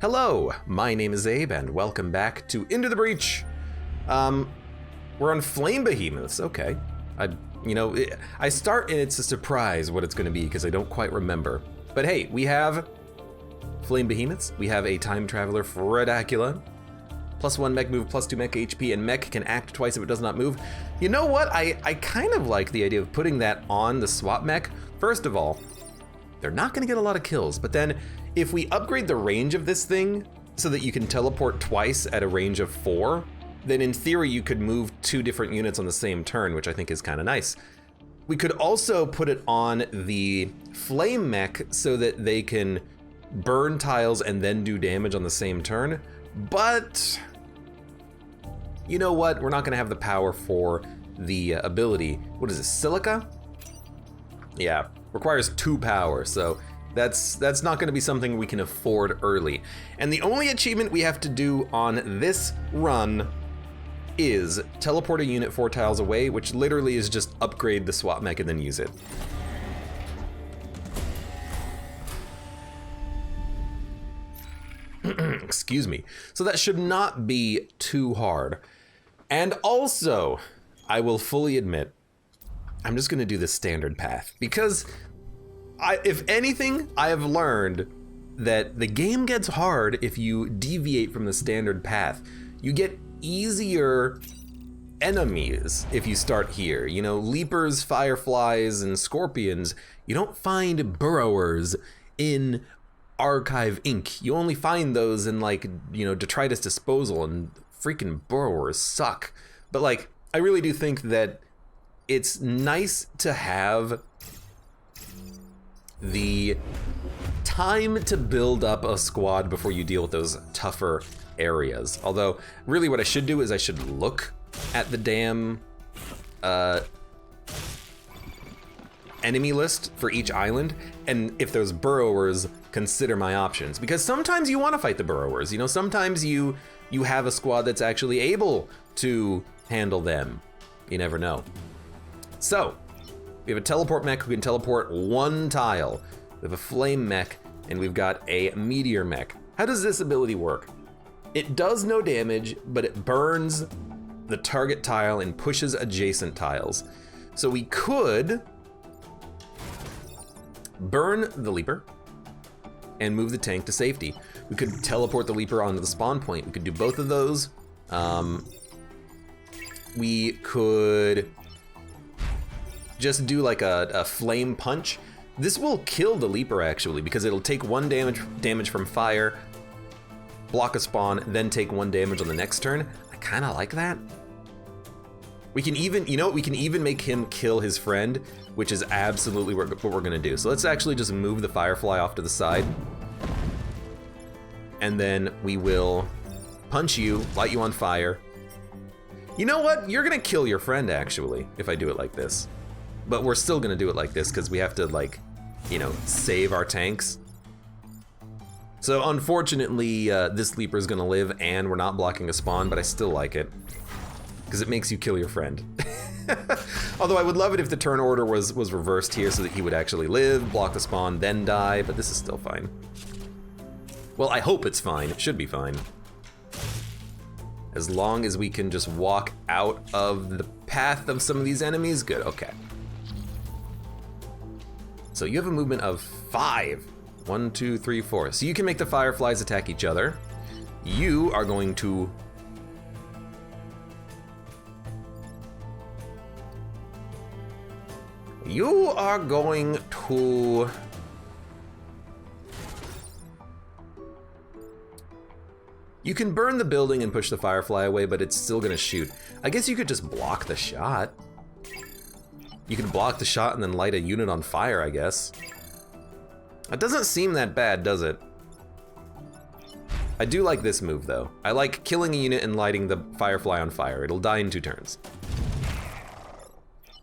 Hello, my name is Abe, and welcome back to Into the Breach. We're on Flame Behemoths. Okay, I start and it's a surprise what it's going to be because I don't quite remember. But hey, we have Flame Behemoths. We have a time traveler, Fredacula. +1 mech move, +2 mech HP, and mech can act twice if it does not move. You know what? I kind of like the idea of putting that on the swap mech. First of all, they're not going to get a lot of kills, but then if we upgrade the range of this thing so that you can teleport twice at a range of 4, then in theory you could move 2 different units on the same turn, which I think is kind of nice. We could also put it on the flame mech so that they can burn tiles and then do damage on the same turn, but you know what? We're not going to have the power for the ability. What is this, silica? Yeah, requires 2 power, so that's not going to be something we can afford early. And the only achievement we have to do on this run is teleport a unit 4 tiles away, which literally is just upgrade the swap mech and then use it. Excuse me. So that should not be too hard. And also, I will fully admit, I'm just gonna do the standard path because if anything, I have learned that the game gets hard if you deviate from the standard path. You get easier enemies if you start here. You know, leapers, fireflies, and scorpions. You don't find burrowers in Archive Inc. You only find those in like, you know, detritus disposal, and freaking burrowers suck. But like, I really do think that it's nice to have the time to build up a squad before you deal with those tougher areas. Although, really what I should do is I should look at the damn enemy list for each island, and if there's burrowers, consider my options. Because sometimes you want to fight the burrowers, you know, sometimes you have a squad that's actually able to handle them. You never know. So, we have a teleport mech who can teleport 1 tile. We have a flame mech, and we've got a meteor mech. How does this ability work? It does no damage, but it burns the target tile and pushes adjacent tiles. So we could burn the leaper and move the tank to safety. We could teleport the leaper onto the spawn point. We could do both of those. We could just do like a flame punch. This will kill the leaper actually, because it'll take 1 damage from fire, block a spawn, then take 1 damage on the next turn. I kind of like that. We can even, you know, we can even make him kill his friend, which is absolutely what we're gonna do. So let's actually just move the firefly off to the side, and then we will punch you, light you on fire. You know what? You're gonna kill your friend actually, if I do it like this. But we're still gonna do it like this because we have to, like, you know, save our tanks. So unfortunately, this leaper is gonna live and we're not blocking a spawn, but I still like it because it makes you kill your friend. Although I would love it if the turn order was reversed here so that he would actually live, block the spawn, then die, but this is still fine. Well, I hope it's fine. It should be fine. As long as we can just walk out of the path of some of these enemies, good, okay. So you have a movement of 5. 1, 2, 3, 4. So you can make the fireflies attack each other. You are going to You can burn the building and push the firefly away, but it's still gonna shoot. I guess you could just block the shot. You can block the shot and then light a unit on fire, I guess. That doesn't seem that bad, does it? I do like this move, though. I like killing a unit and lighting the firefly on fire. It'll die in 2 turns.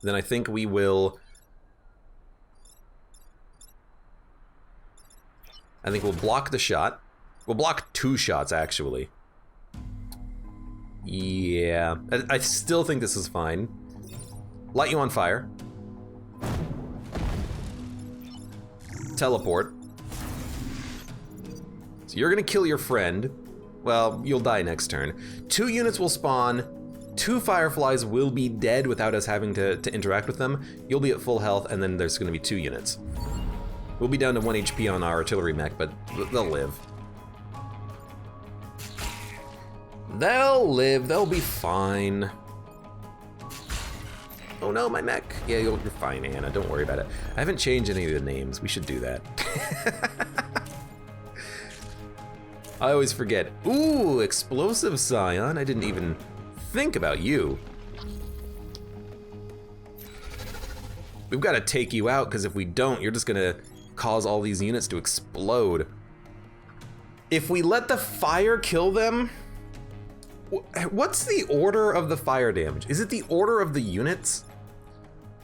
Then I think we will... I think we'll block the shot. We'll block 2 shots, actually. Yeah, I still think this is fine. Light you on fire. Teleport. So you're gonna kill your friend. Well, you'll die next turn. 2 units will spawn. 2 fireflies will be dead without us having to interact with them. You'll be at full health, and then there's gonna be 2 units. We'll be down to 1 HP on our artillery mech, but they'll live. They'll live, they'll be fine. Oh no, my mech. Yeah, you're fine, Anna, don't worry about it. I haven't changed any of the names, we should do that. I always forget. Ooh, explosive scion, I didn't even think about you. We've got to take you out, because if we don't, you're just gonna cause all these units to explode. If we let the fire kill them, what's the order of the fire damage? Is it the order of the units?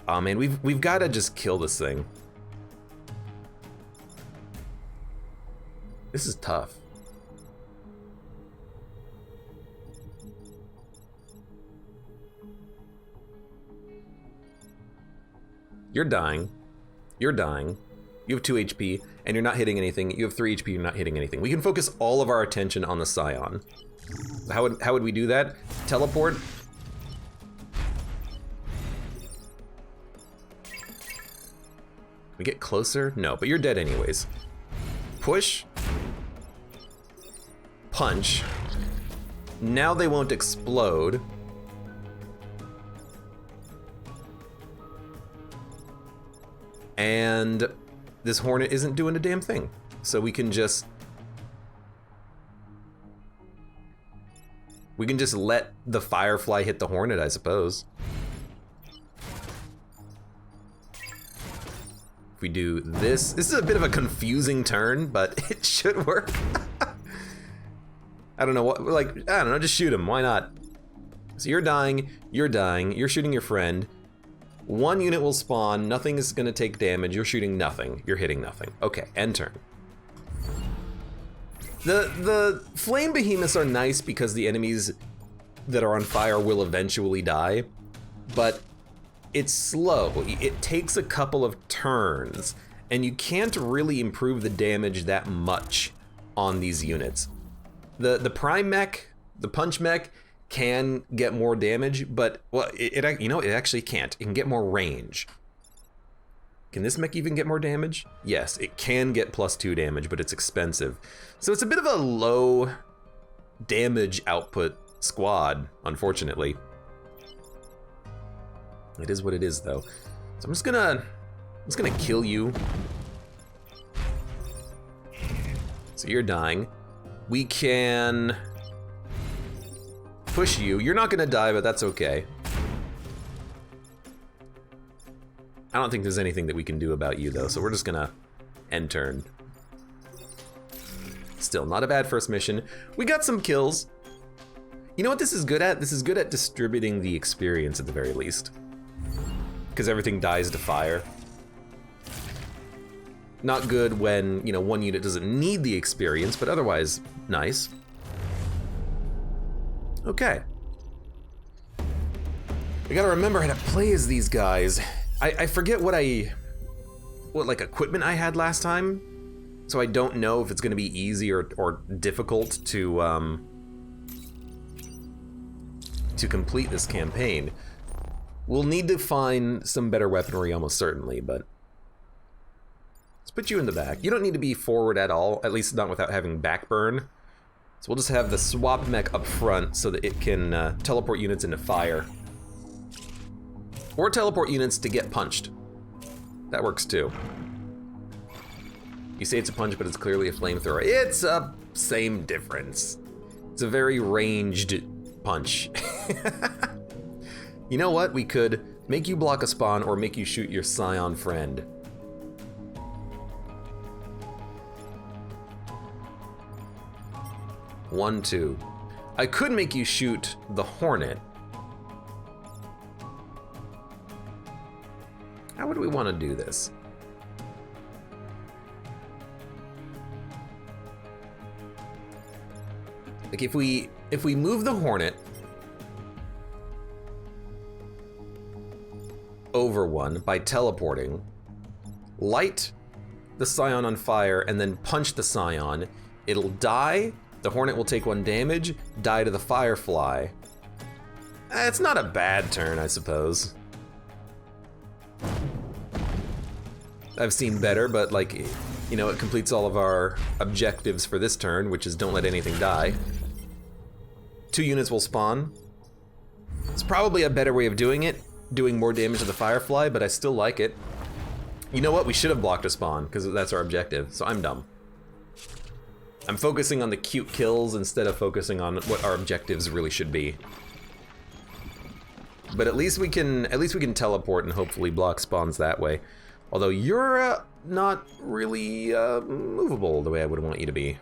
Oh man, we've got to just kill this thing. This is tough. You're dying. You're dying. You have 2 HP, and you're not hitting anything. You have 3 HP, you're not hitting anything. We can focus all of our attention on the Scion. How would we do that? Teleport? We get closer? No, but you're dead anyways. Push. Punch. Now they won't explode. And this Hornet isn't doing a damn thing. So we can just let the Firefly hit the Hornet, I suppose. If we do this is a bit of a confusing turn, but it should work. I don't know what, like, I don't know, just shoot him, why not? So you're dying, you're shooting your friend. 1 unit will spawn, nothing is gonna take damage, you're shooting nothing, you're hitting nothing. Okay, end turn. The flame behemoths are nice because the enemies that are on fire will eventually die, but it's slow. It takes a couple of turns, and you can't really improve the damage that much on these units. The prime mech, the punch mech, can get more damage, but well, it actually can't. It can get more range. Can this mech even get more damage? Yes, it can get +2 damage, but it's expensive. So it's a bit of a low damage output squad, unfortunately. It is what it is, though. So I'm just gonna kill you. So you're dying. We can push you. You're not gonna die, but that's okay. I don't think there's anything that we can do about you, though, so we're just gonna end turn. Still, not a bad first mission. We got some kills. You know what this is good at? This is good at distributing the experience at the very least. Because everything dies to fire. Not good when, you know, 1 unit doesn't need the experience, but otherwise, nice. Okay. We gotta remember how to play as these guys. I forget what like equipment I had last time, so I don't know if it's gonna be easy or difficult to complete this campaign. We'll need to find some better weaponry almost certainly, but let's put you in the back. You don't need to be forward at all, at least not without having backburn. So we'll just have the swap mech up front so that it can teleport units into fire. Or teleport units to get punched. That works too. You say it's a punch, but it's clearly a flamethrower. It's a same difference. It's a very ranged punch. You know what? We could make you block a spawn or make you shoot your Scion friend. One, two. I could make you shoot the Hornet. How would we want to do this? Like if we move the Hornet over one by teleporting, light the Scion on fire, and then punch the Scion, It'll die, the Hornet will take 1 damage, die to the Firefly. It's not a bad turn, I suppose. I've seen better, but like, you know, it completes all of our objectives for this turn, which is don't let anything die. 2 units will spawn. It's probably a better way of doing it, doing more damage to the Firefly, but I still like it. You know what? We should have blocked a spawn, because that's our objective, so I'm dumb. I'm focusing on the cute kills instead of focusing on what our objectives really should be. But at least we can teleport and hopefully block spawns that way. Although you're not really movable the way I would want you to be.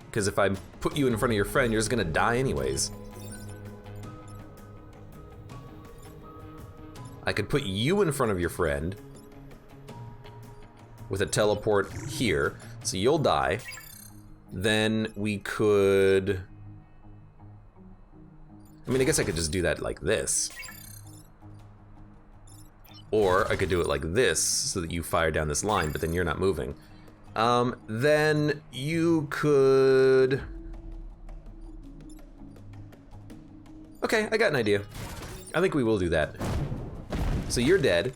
Because if I put you in front of your friend, you're just gonna die anyways. I could put you in front of your friend with a teleport here, so you'll die. Then we could... I mean, I guess I could just do that like this. Or I could do it like this, so that you fire down this line, but then you're not moving. Then you could... Okay, I got an idea. I think we will do that. So you're dead.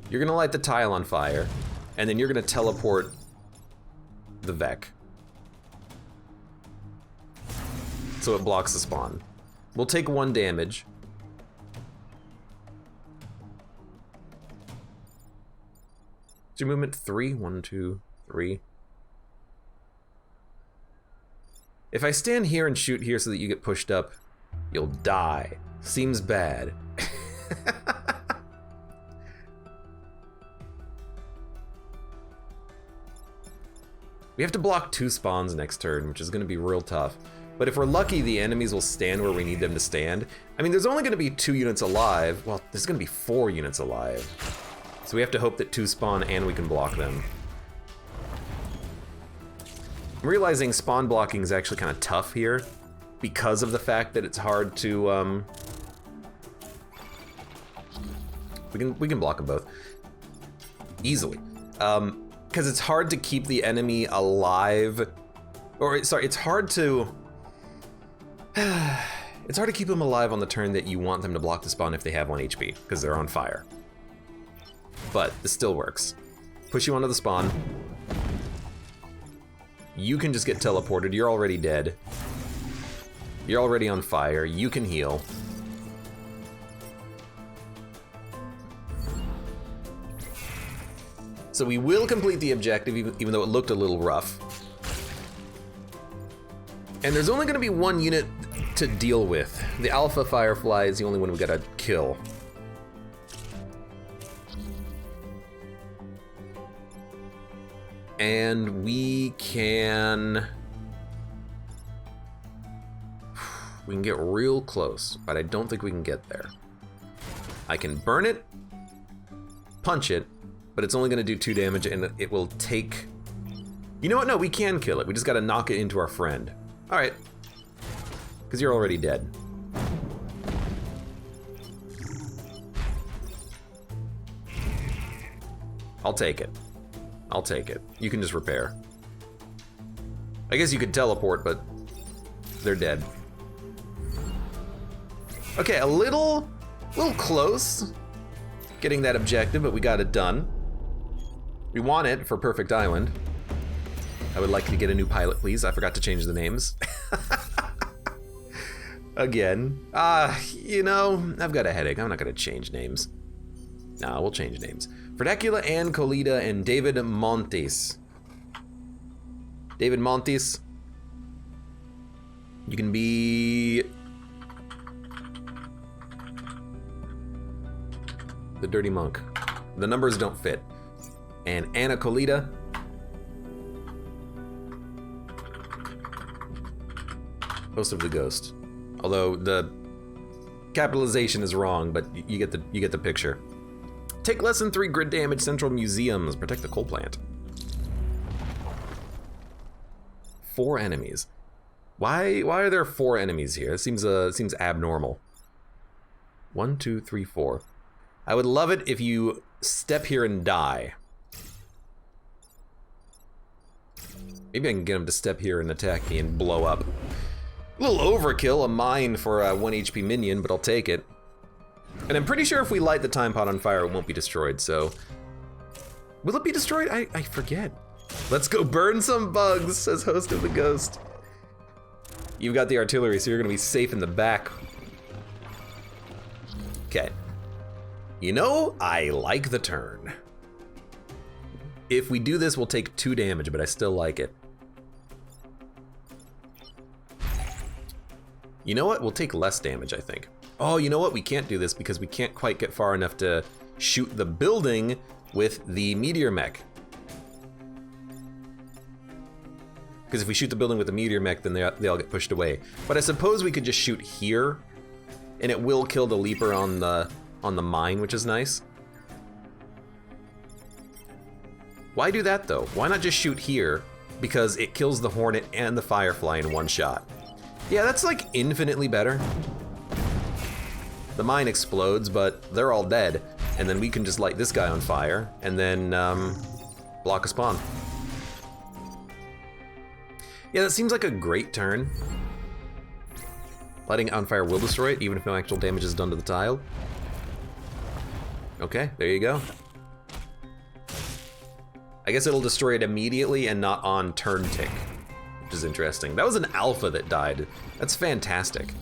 You're gonna light the tile on fire, and then you're gonna teleport the Vec. So it blocks the spawn. We'll take 1 damage. Is your movement 3? 1, 2, 3. If I stand here and shoot here so that you get pushed up, you'll die. Seems bad. We have to block 2 spawns next turn, which is going to be real tough. But if we're lucky, the enemies will stand where we need them to stand. I mean, there's only going to be 2 units alive. Well, there's going to be 4 units alive. So we have to hope that 2 spawn and we can block them. I'm realizing spawn blocking is actually kind of tough here because of the fact that it's hard to... We can block them both easily. Because it's hard to keep the enemy alive, or sorry, it's hard to keep them alive on the turn that you want them to block the spawn if they have 1 HP, because they're on fire. But this still works. Push you onto the spawn. You can just get teleported, you're already dead. You're already on fire, you can heal. So we will complete the objective, even though it looked a little rough. And there's only going to be 1 unit to deal with. The Alpha Firefly is the only one we gotta kill. And we can get real close, but I don't think we can get there. I can burn it, punch it, but it's only gonna do 2 damage and it will take... You know what, no, we can kill it. We just gotta knock it into our friend. All right, because you're already dead. I'll take it. I'll take it. You can just repair. I guess you could teleport, but they're dead. Okay, a little close getting that objective, but we got it done. We want it for Perfect Island. I would like to get a new pilot, please. I forgot to change the names. Again. You know, I've got a headache. I'm not gonna change names. Nah, we'll change names. Fredecula, Ann Colita, and David Montes. David Montes. You can be... the Dirty Monk. The numbers don't fit. And Anna Colita. Host of the Ghost. Although the capitalization is wrong, but you get the picture. Take less than 3 grid damage, Central Museums. Protect the coal plant. 4 enemies. Why are there 4 enemies here? It seems abnormal. 1, 2, 3, 4. I would love it if you step here and die. Maybe I can get him to step here and attack me and blow up. A little overkill, a mine for a 1 HP minion, but I'll take it. And I'm pretty sure if we light the time pot on fire, it won't be destroyed, so... Will it be destroyed? I forget. Let's go burn some bugs, says Host of the Ghost. You've got the artillery, so you're gonna be safe in the back. Okay. You know, I like the turn. If we do this, we'll take 2 damage, but I still like it. You know what? We'll take less damage, I think. Oh, you know what? We can't do this because we can't quite get far enough to shoot the building with the meteor mech. Because if we shoot the building with the meteor mech, then they all get pushed away. But I suppose we could just shoot here, and it will kill the leaper on the mine, which is nice. Why do that though? Why not just shoot here? Because it kills the hornet and the firefly in 1 shot. Yeah, that's like infinitely better. The mine explodes, but they're all dead. And then we can just light this guy on fire and then block a spawn. Yeah, that seems like a great turn. Lighting it on fire will destroy it, even if no actual damage is done to the tile. Okay, there you go. I guess it'll destroy it immediately and not on turn tick, which is interesting. That was an alpha that died. That's fantastic.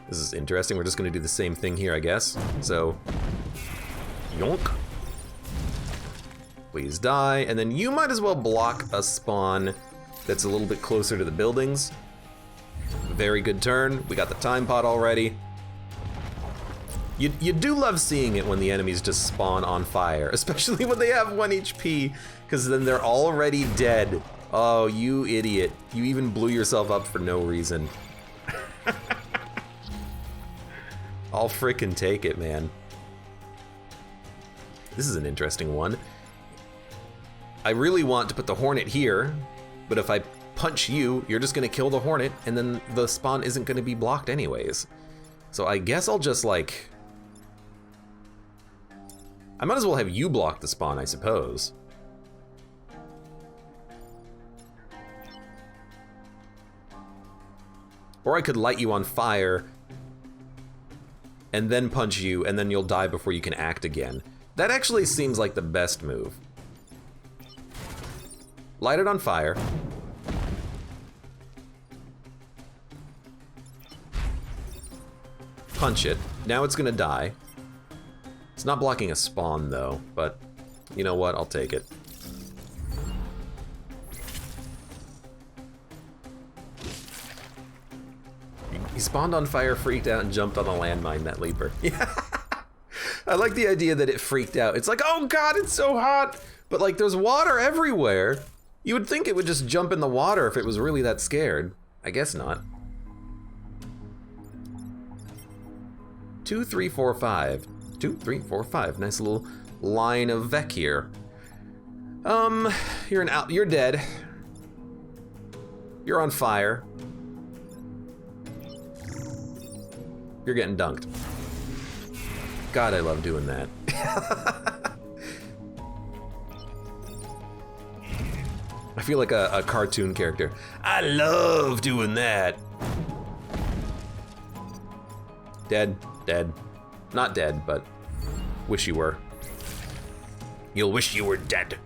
This is interesting. We're just gonna do the same thing here, I guess. So, yonk. Please die, and then you might as well block a spawn that's a little bit closer to the buildings. Very good turn. We got the time pot already. You do love seeing it when the enemies just spawn on fire, especially when they have 1 HP, because then they're already dead. Oh, you idiot. You even blew yourself up for no reason. I'll frickin' take it, man. This is an interesting one. I really want to put the hornet here, but if I punch you, you're just gonna kill the hornet, and then the spawn isn't gonna be blocked anyways. So I guess I'll just like... I might as well have you block the spawn, I suppose. Or I could light you on fire and then punch you, and then you'll die before you can act again. That actually seems like the best move. Light it on fire. Punch it. Now it's gonna die. It's not blocking a spawn though, but you know what? I'll take it. He spawned on fire, freaked out, and jumped on a landmine, that leaper. Yeah. I like the idea that it freaked out. It's like, oh god, it's so hot! But like, there's water everywhere. You would think it would just jump in the water if it was really that scared. I guess not. 2, 3, 4, 5. 2, 3, 4, 5. Nice little line of Vec here. You're dead. You're on fire. You're getting dunked. God, I love doing that. I feel like a cartoon character. I love doing that. Dead, dead. Not dead, but wish you were. You'll wish you were dead.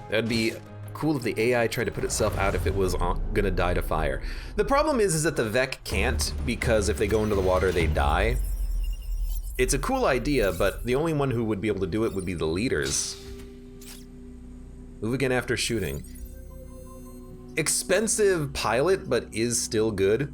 That'd be cool if the AI tried to put itself out if it was gonna die to fire. The problem is that the Vec can't, because if they go into the water, they die. It's a cool idea, but the only one who would be able to do it would be the leaders. Move again after shooting. Expensive pilot, but is still good.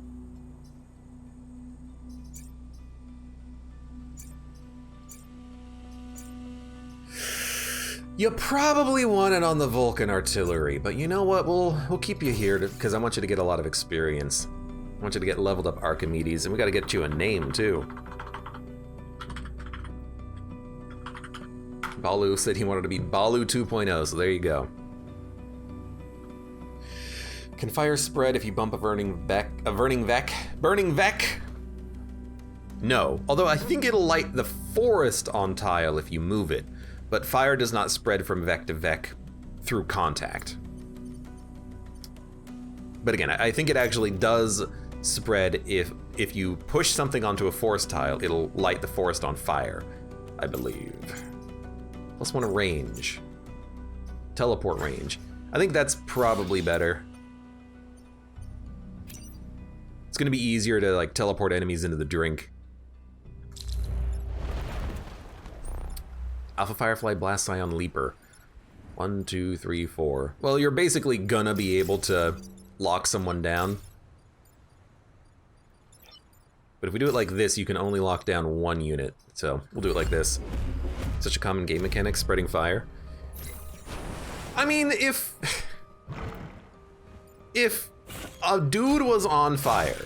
You probably want it on the Vulcan artillery, but you know what? We'll keep you here because I want you to get a lot of experience. I want you to get leveled up Archimedes, and we got to get you a name too. Balu said he wanted to be Balu 2.0, so there you go. Can fire spread if you bump a burning vec? No, although I think it'll light the forest on tile if you move it, but fire does not spread from vec to vec through contact. But again, I think it actually does spread if you push something onto a forest tile, it'll light the forest on fire, I believe. +1 range. Teleport range. I think that's probably better. It's gonna be easier to like teleport enemies into the drink. Alpha Firefly, Blast Scion, Leaper. 1, 2, 3, 4. Well, you're basically gonna be able to lock someone down. But if we do it like this, you can only lock down 1 unit. So we'll do it like this. Such a common game mechanic, spreading fire. I mean, if a dude was on fire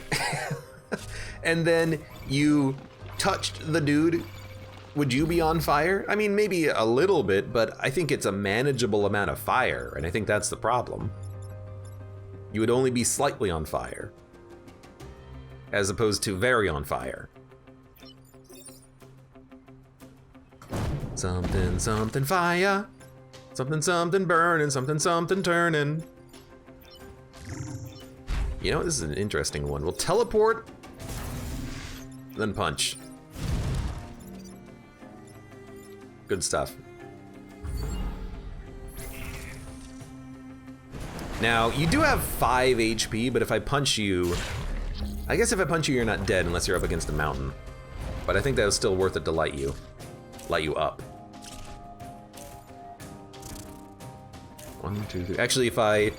and then you touched the dude, would you be on fire? I mean, maybe a little bit, but I think it's a manageable amount of fire, and I think that's the problem. You would only be slightly on fire, as opposed to very on fire. Something, something fire. Something, something burning, something, something turning. You know, this is an interesting one. We'll teleport, then punch. Good stuff. Now, you do have 5 HP, but if I punch you... I guess if I punch you, you're not dead unless you're up against a mountain. But I think that was still worth it to light you up. 1, 2, 3. Actually, if I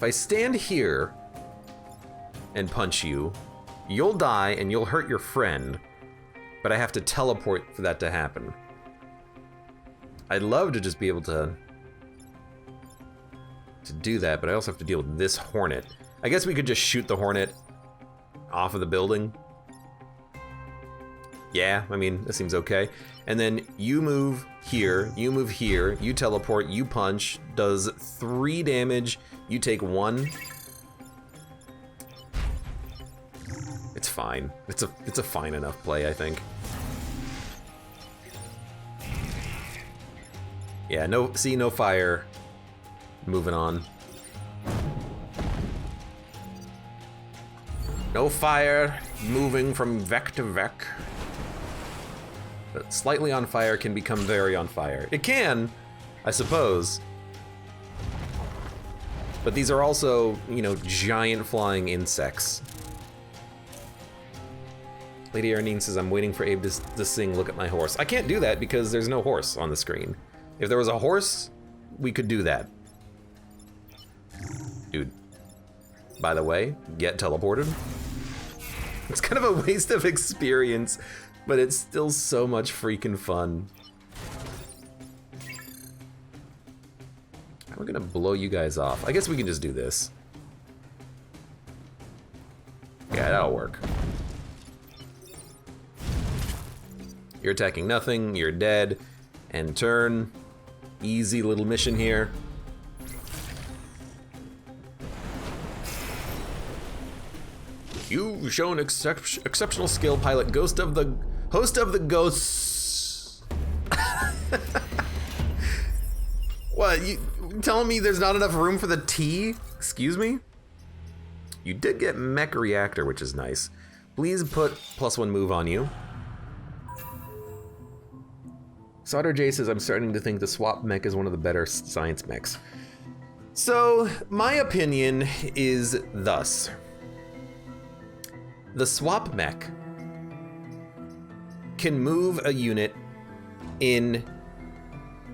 stand here and punch you, you'll die and you'll hurt your friend, but I have to teleport for that to happen. I'd love to just be able to do that, but I also have to deal with this hornet. I guess we could just shoot the hornet off of the building. Yeah, I mean, that seems okay. And then you move here, you teleport, you punch, does 3 damage, you take 1. It's fine. It's a fine enough play, I think. Yeah, no fire. Moving on. No fire, moving from vec to vec. But slightly on fire can become very on fire. It can, I suppose. But these are also, you know, giant flying insects. Lady Arnine says, I'm waiting for Abe to sing Look at My Horse. I can't do that because there's no horse on the screen. If there was a horse, we could do that. Dude, by the way, get teleported. It's kind of a waste of experience, but it's still so much freaking fun. How are we gonna blow you guys off? I guess we can just do this. Yeah, that'll work. You're attacking nothing, you're dead, and turn. Easy little mission here. You've shown exceptional skill, pilot, host of the ghosts. What, you telling me there's not enough room for the T? Excuse me? You did get mech reactor, which is nice. Please put +1 move on you. Solder J says, I'm starting to think the swap mech is one of the better science mechs. So, my opinion is thus. The swap mech can move a unit in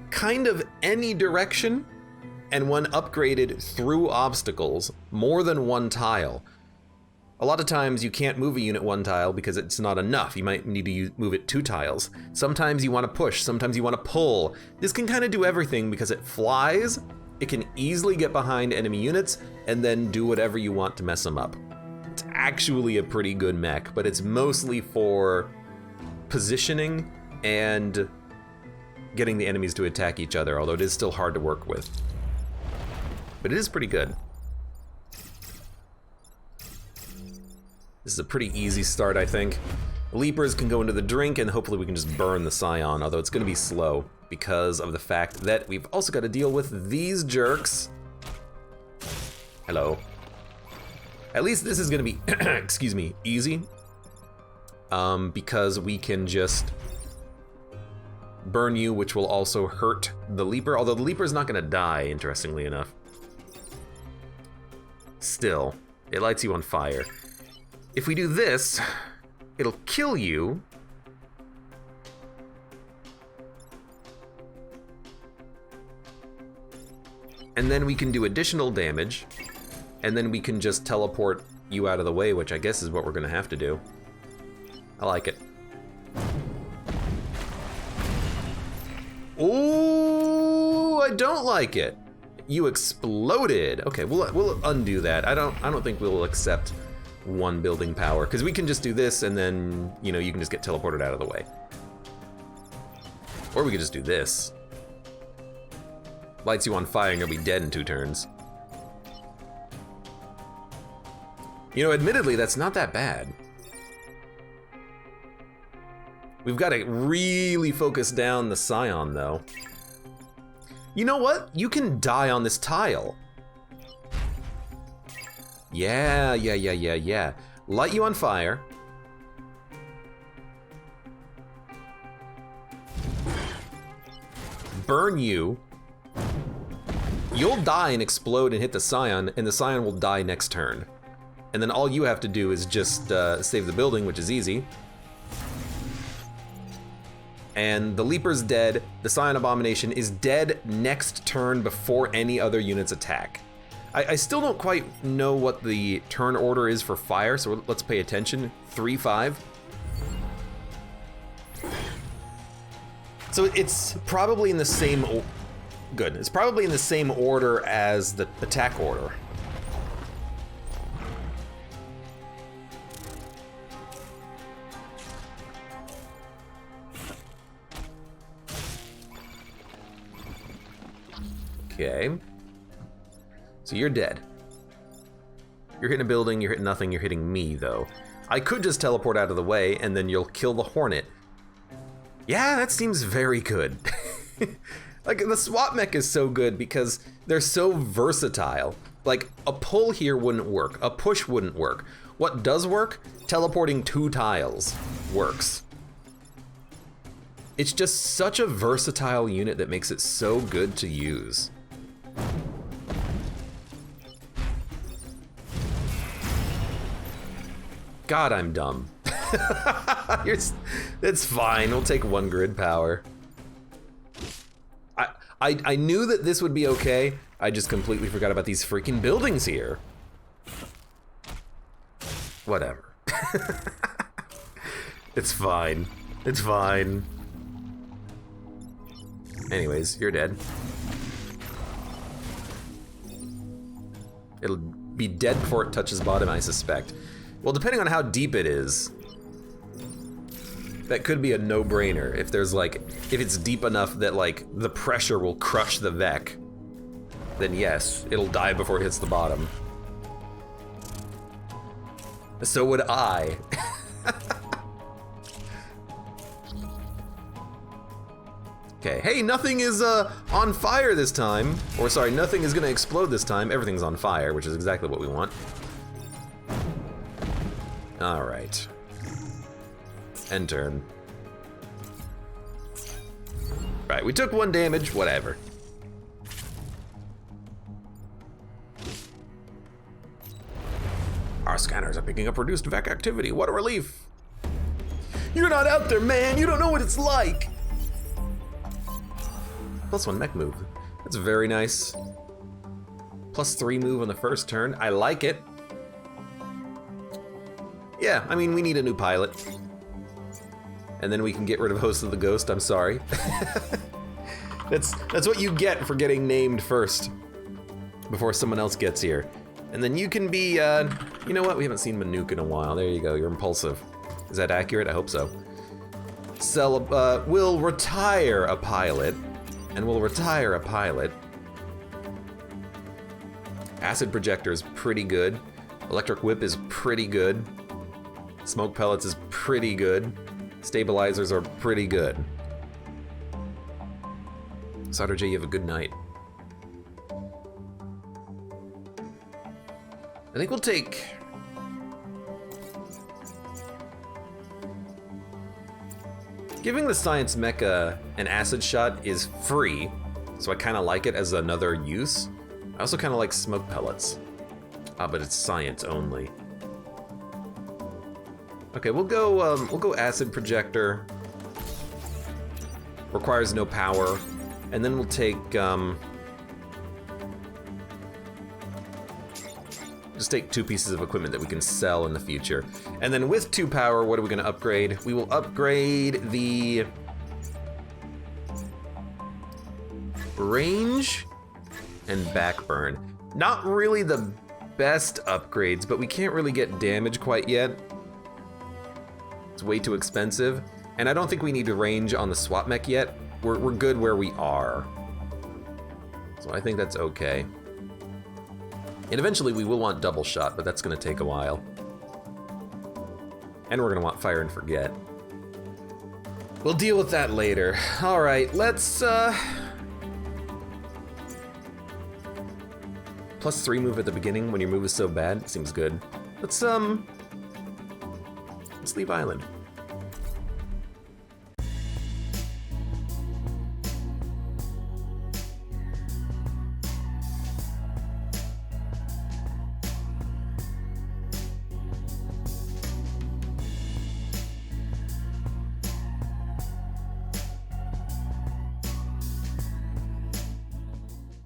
kind of any direction, and when upgraded through obstacles, more than 1 tile. A lot of times you can't move a unit 1 tile because it's not enough. You might need to move it 2 tiles. Sometimes you want to push, sometimes you want to pull. This can kind of do everything because it flies, it can easily get behind enemy units, and then do whatever you want to mess them up. It's actually a pretty good mech, but it's mostly for positioning and getting the enemies to attack each other, although it is still hard to work with. but it is pretty good. This is a pretty easy start, I think. Leapers can go into the drink, and hopefully we can just burn the Scion, although it's going to be slow because of the fact that we've also got to deal with these jerks. Hello. At least this is going to be, excuse me, easy. Because we can just burn you, which will also hurt the Leaper, although the Leaper's not going to die, interestingly enough. Still, it lights you on fire. If we do this, it'll kill you. And then we can do additional damage, and then we can just teleport you out of the way, which I guess is what we're gonna have to do. I like it. Ooh, I don't like it. You exploded. Okay, we'll undo that. I don't think we'll accept one building power, because we can just do this and then, you know, you can just get teleported out of the way. Or we could just do this. Lights you on fire and you'll be dead in 2 turns. You know, admittedly, that's not that bad. We've got to really focus down the Scion, though. You know what? You can die on this tile. Yeah. Light you on fire. Burn you. You'll die and explode and hit the Scion, and the Scion will die next turn. And then all you have to do is just save the building, which is easy. And the Leaper's dead. The Scion Abomination is dead next turn before any other units attack. I still don't quite know what the turn order is for fire, so let's pay attention. 3-5. So it's probably in the same... Good. It's probably in the same order as the attack order. Okay. So you're dead. You're hitting a building, you're hitting nothing, you're hitting me, though. I could just teleport out of the way, and then you'll kill the Hornet. Yeah, that seems very good. Like, the SWAT mech is so good because they're so versatile. Like, a pull here wouldn't work. A push wouldn't work. What does work? Teleporting 2 tiles works. It's just such a versatile unit that makes it so good to use. God, I'm dumb. It's fine, we'll take 1 grid power. I knew that this would be okay, I just completely forgot about these freaking buildings here. Whatever. It's fine. It's fine. Anyways, you're dead. It'll be dead before it touches bottom, I suspect. Well, depending on how deep it is, that could be a no-brainer. If there's like, if it's deep enough that like the pressure will crush the Vec, then yes, it'll die before it hits the bottom. So would I. Okay, hey, nothing is on fire this time. Or sorry, nothing is gonna explode this time. Everything's on fire, which is exactly what we want. All right. End turn. Right, we took 1 damage, whatever. Our scanners are picking up reduced Vec activity. What a relief. You're not out there, man. You don't know what it's like. +1 mech move. That's very nice. +3 move on the first turn. I like it. Yeah, I mean, we need a new pilot. And then we can get rid of Host of the Ghost, I'm sorry. That's what you get for getting named first. Before someone else gets here. And then you can be, you know what? We haven't seen Manuk in a while. There you go, you're impulsive. Is that accurate? I hope so. We'll retire a pilot. And we'll retire a pilot. Acid projector is pretty good. Electric whip is pretty good. Smoke pellets is pretty good. Stabilizers are pretty good. Solder J, you have a good night. I think we'll take... Giving the science mecha an acid shot is free, so I kind of like it as another use. I also kind of like smoke pellets. Ah, but it's science only. Okay, we'll go acid projector. Requires no power, and then we'll take just take 2 pieces of equipment that we can sell in the future. And then with 2 power, what are we gonna upgrade? We will upgrade the range and backburn. Not really the best upgrades, but we can't really get damage quite yet. It's way too expensive. And I don't think we need to range on the swap mech yet. We're good where we are. So I think that's okay. And eventually we will want double shot, but that's gonna take a while. And we're gonna want fire and forget. We'll deal with that later. All right, let's +3 move at the beginning when your move is so bad. Seems good. Let's leave island.